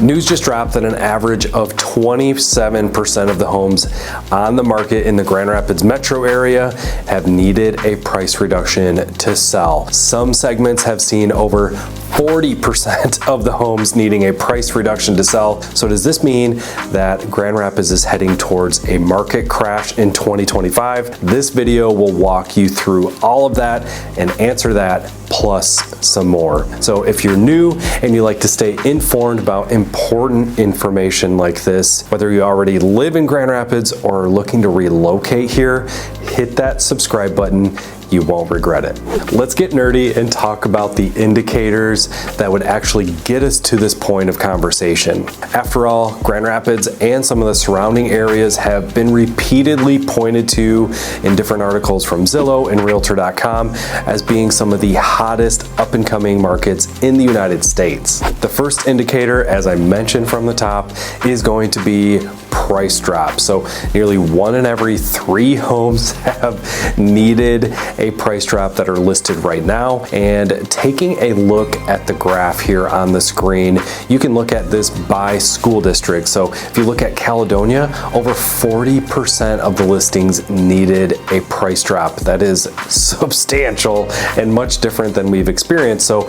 News just dropped that an average of 27% of the homes on the market in the Grand Rapids metro area have needed a price reduction to sell. Some segments have seen over 40% of the homes needing a price reduction to sell. So does this mean that Grand Rapids is heading towards a market crash in 2025? This video will walk you through all of that and answer that plus some more. So if you're new and you like to stay informed about important information like this, whether you already live in Grand Rapids or are looking to relocate here, hit that subscribe button. You won't regret it. Let's get nerdy and talk about the indicators that would actually get us to this point of conversation. After all, Grand Rapids and some of the surrounding areas have been repeatedly pointed to in different articles from Zillow and Realtor.com as being some of the hottest up-and-coming markets in the United States. The first indicator, as I mentioned from the top, is going to be price drop. So nearly 1 in every 3 homes have needed a price drop that are listed right now. And taking a look at the graph here on the screen, you can look at this by school district. So if you look at Caledonia, over 40% of the listings needed a price drop. That is substantial and much different than we've experienced. So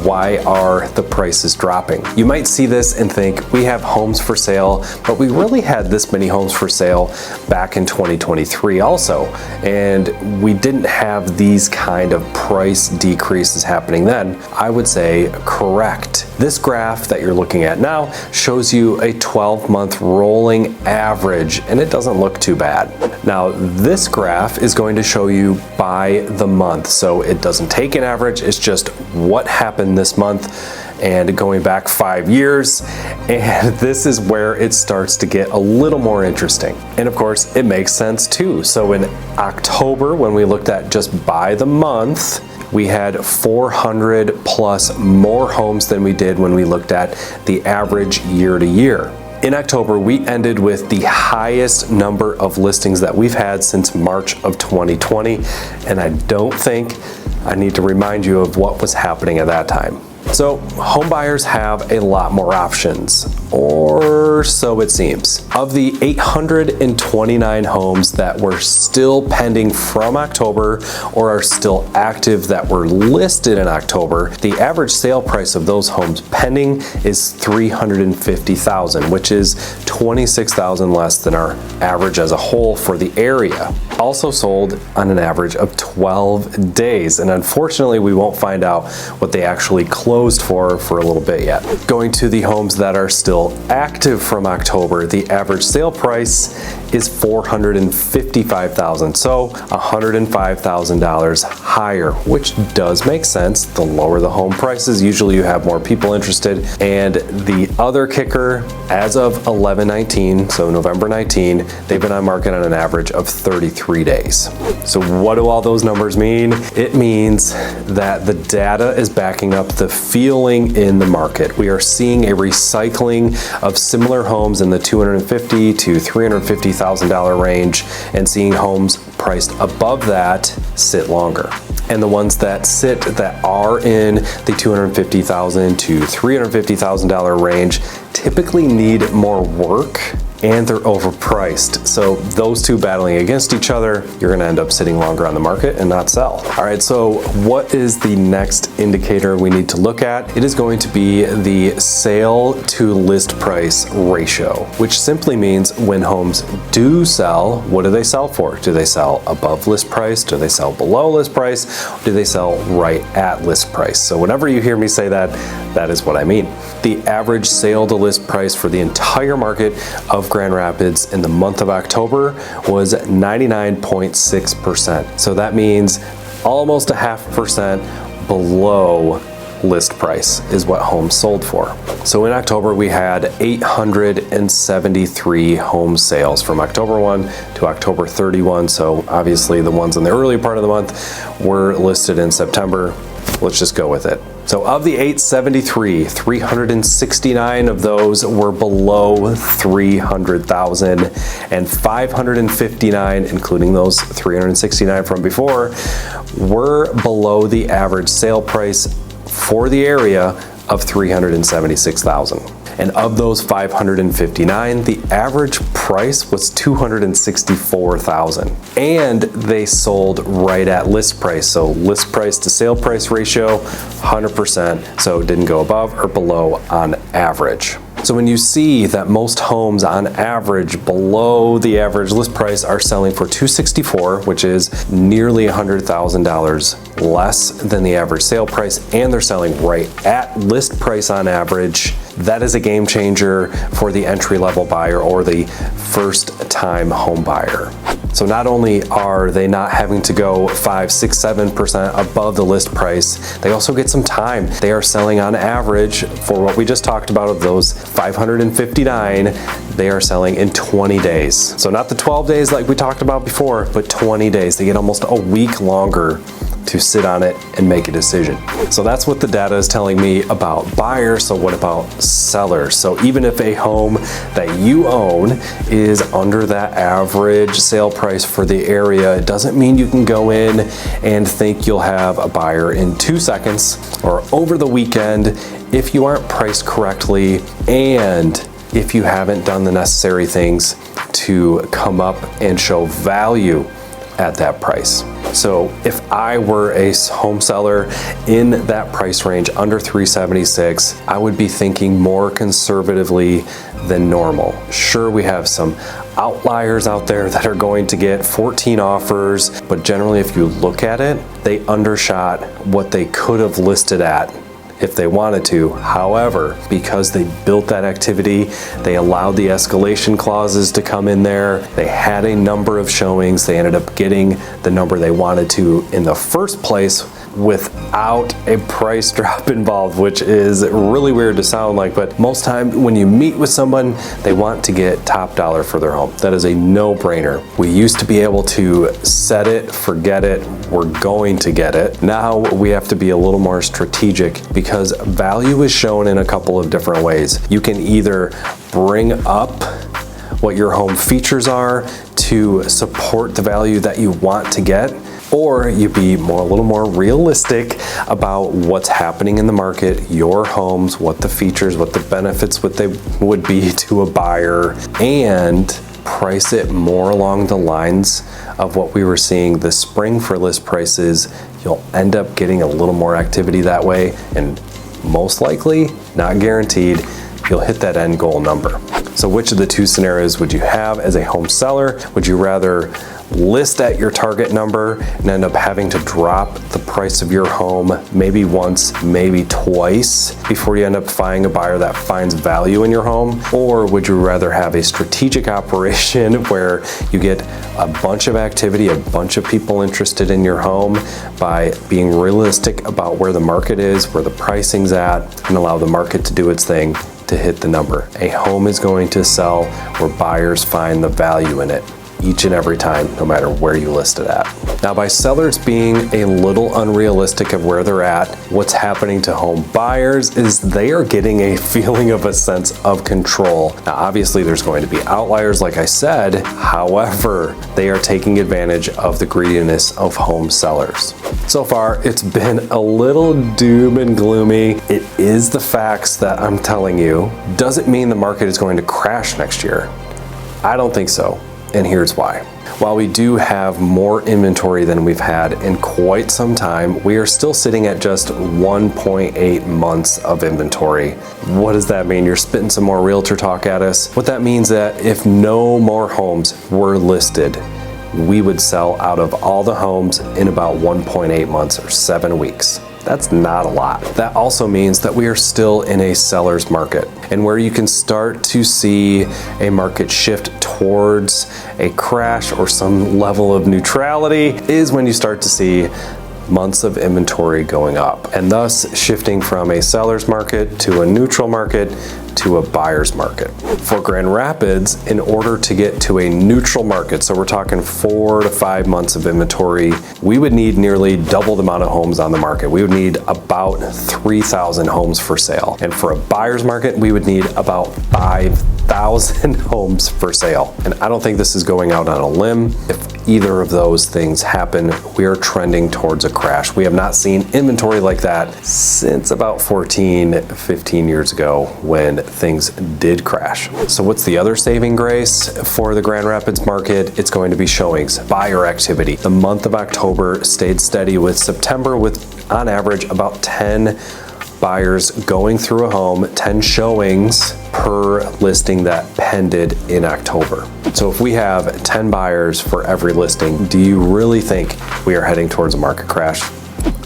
why are the prices dropping? You might see this and think we have homes for sale, but we really had this many homes for sale back in 2023 also, and we didn't have these kind of price decreases happening then. I would say correct. This graph that you're looking at now shows you a 12-month rolling average, and it doesn't look too bad. Now, this graph is going to show you by the month, so it doesn't take an average, it's just what happened this month and going back 5 years, and this is where it starts to get a little more interesting. And of course, it makes sense too. So in October, when we looked at just by the month, we had 400 plus more homes than we did when we looked at the average year to year. In October, we ended with the highest number of listings that we've had since March of 2020, and I don't think I need to remind you of what was happening at that time. So home buyers have a lot more options, or so it seems. Of the 829 homes that were still pending from October or are still active that were listed in October, the average sale price of those homes pending is $350,000, which is $26,000 less than our average as a whole for the area. Also sold on an average of 12 days, and unfortunately we won't find out what they actually closed for a little bit yet. Going to the homes that are still active from October, the average sale price is $455,000, so $105,000 higher, which does make sense. The lower the home prices, usually you have more people interested. And the other kicker, as of 11/19, so November 19, they've been on market on an average of 33 days. So what do all those numbers mean? It means that the data is backing up the feeling in the market. We are seeing a recycling of similar homes in the $250,000 to $350,000 range, and seeing homes priced above that sit longer. And the ones that are in the $250,000 to $350,000 range typically need more work, and they're overpriced. So those two battling against each other, you're gonna end up sitting longer on the market and not sell. All right, so what is the next indicator we need to look at? It is going to be the sale to list price ratio, which simply means when homes do sell, what do they sell for? Do they sell above list price? Do they sell below list price? Or do they sell right at list price? So whenever you hear me say that, that is what I mean. The average sale to list price for the entire market of Grand Rapids in the month of October was 99.6%. So that means almost a 0.5% below list price is what homes sold for. So in October, we had 873 home sales from October 1 to October 31. So obviously the ones in the early part of the month were listed in September. Let's just go with it. So of the 873, 369 of those were below 300,000, and 559, including those 369 from before, were below the average sale price for the area of $376,000. And of those 559, the average price was $264,000. And they sold right at list price. So list price to sale price ratio, 100%. So it didn't go above or below on average. So when you see that most homes on average below the average list price are selling for $264,000, which is nearly $100,000 less than the average sale price, and they're selling right at list price on average, that is a game changer for the entry-level buyer or the first-time home buyer. So not only are they not having to go 5, 6, 7% above the list price, they also get some time. They are selling on average, for what we just talked about, of those 559, they are selling in 20 days. So not the 12 days like we talked about before, but 20 days. They get almost a week longer to sit on it and make a decision. So that's what the data is telling me about buyers. So what about sellers? So even if a home that you own is under that average sale price for the area, it doesn't mean you can go in and think you'll have a buyer in 2 seconds or over the weekend if you aren't priced correctly and if you haven't done the necessary things to come up and show value at that price. So if I were a home seller in that price range under $376,000, I would be thinking more conservatively than normal. Sure, we have some outliers out there that are going to get 14 offers, but generally if you look at it, they undershot what they could have listed at if they wanted to. However, because they built that activity, they allowed the escalation clauses to come in there, they had a number of showings, they ended up getting the number they wanted to in the first place without a price drop involved, which is really weird to sound like, but most time when you meet with someone, they want to get top dollar for their home. That is a no-brainer. We used to be able to set it, forget it, we're going to get it. Now we have to be a little more strategic because value is shown in a couple of different ways. You can either bring up what your home features are to support the value that you want to get, or you be a little more realistic about what's happening in the market, your homes, what the features, what the benefits would be to a buyer, and price it more along the lines of what we were seeing this spring for list prices. You'll end up getting a little more activity that way, and most likely, not guaranteed, you'll hit that end goal number. So which of the two scenarios would you have as a home seller? Would you rather list at your target number and end up having to drop the price of your home maybe once, maybe twice before you end up finding a buyer that finds value in your home? Or would you rather have a strategic operation where you get a bunch of activity, a bunch of people interested in your home by being realistic about where the market is, where the pricing's at, and allow the market to do its thing to hit the number? A home is going to sell where buyers find the value in it each and every time, no matter where you list it at. Now, by sellers being a little unrealistic of where they're at, what's happening to home buyers is they are getting a feeling of a sense of control. Now, obviously there's going to be outliers, like I said. However, they are taking advantage of the greediness of home sellers. So far, it's been a little doom and gloomy. It is the facts that I'm telling you. Does it mean the market is going to crash next year? I don't think so. And here's why. While we do have more inventory than we've had in quite some time, we are still sitting at just 1.8 months of inventory. What does that mean? You're spitting some more realtor talk at us. What that means that if no more homes were listed, we would sell out of all the homes in about 1.8 months or 7 weeks. That's not a lot. That also means that we are still in a seller's market, and where you can start to see a market shift towards a crash or some level of neutrality is when you start to see months of inventory going up, and thus shifting from a seller's market to a neutral market to a buyer's market. For Grand Rapids, in order to get to a neutral market, so we're talking 4 to 5 months of inventory, we would need nearly double the amount of homes on the market. We would need about 3,000 homes for sale. And for a buyer's market, we would need about 5,000 homes for sale. And I don't think this is going out on a limb. If either of those things happen, we are trending towards a crash. We have not seen inventory like that since about 14, 15 years ago when things did crash. So what's the other saving grace for the Grand Rapids market? It's going to be showings, buyer activity. The month of October stayed steady with September with on average about 10 buyers going through a home, 10 showings per listing that pended in October. So if we have 10 buyers for every listing, do you really think we are heading towards a market crash?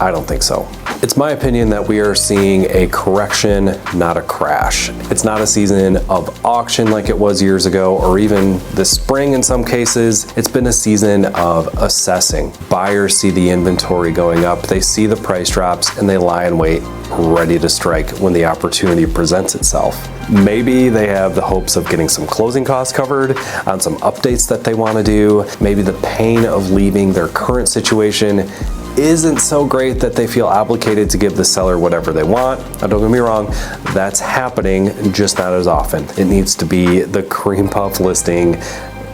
I don't think so. It's my opinion that we are seeing a correction, not a crash. It's not a season of auction like it was years ago, or even this spring in some cases. It's been a season of assessing. Buyers see the inventory going up, they see the price drops, and they lie in wait, ready to strike when the opportunity presents itself. Maybe they have the hopes of getting some closing costs covered on some updates that they want to do. Maybe the pain of leaving their current situation isn't so great that they feel obligated to give the seller whatever they want. Now, don't get me wrong, that's happening, just not as often. It needs to be the cream puff listing,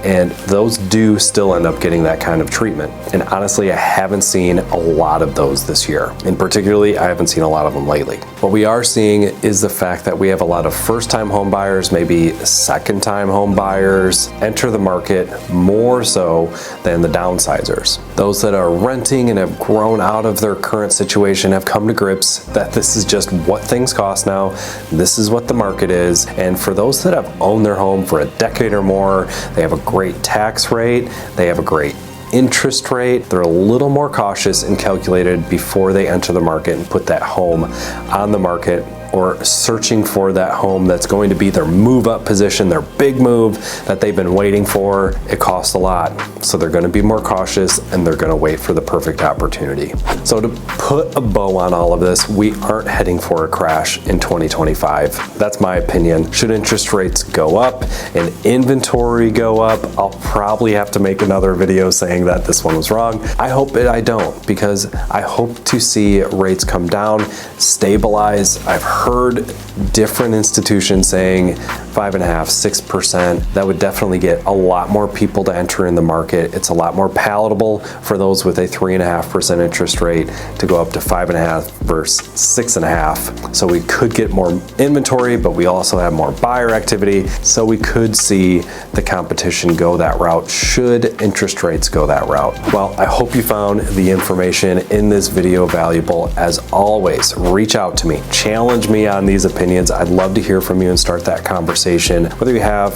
and those do still end up getting that kind of treatment. And honestly, I haven't seen a lot of those this year. And particularly, I haven't seen a lot of them lately. What we are seeing is the fact that we have a lot of first-time home buyers, maybe second-time home buyers, enter the market more so than the downsizers. Those that are renting and have grown out of their current situation have come to grips that this is just what things cost now. This is what the market is. And for those that have owned their home for a decade or more, they have a great tax rate, they have a great interest rate, they're a little more cautious and calculated before they enter the market and put that home on the market, or searching for that home that's going to be their move-up position, their big move that they've been waiting for. It costs a lot, so they're going to be more cautious and they're going to wait for the perfect opportunity. So to put a bow on all of this, we aren't heading for a crash in 2025. That's my opinion. Should interest rates go up and inventory go up, I'll probably have to make another video saying that this one was wrong. I hope I don't, because I hope to see rates come down, stabilize. I've heard different institutions saying 5.5%, 6%. That would definitely get a lot more people to enter in the market. It's a lot more palatable for those with a 3.5% interest rate to go up to 5.5 versus 6.5. So we could get more inventory, but we also have more buyer activity. So we could see the competition go that route should interest rates go that route. Well, I hope you found the information in this video valuable. As always, reach out to me, challenge me on these opinions. I'd love to hear from you and start that conversation. Whether you have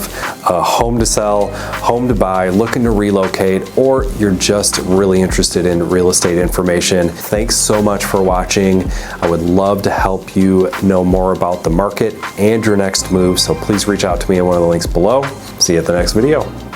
a home to sell, home to buy, looking to relocate, or you're just really interested in real estate information. Thanks so much for watching. I would love to help you know more about the market and your next move. So please reach out to me in one of the links below. See you at the next video.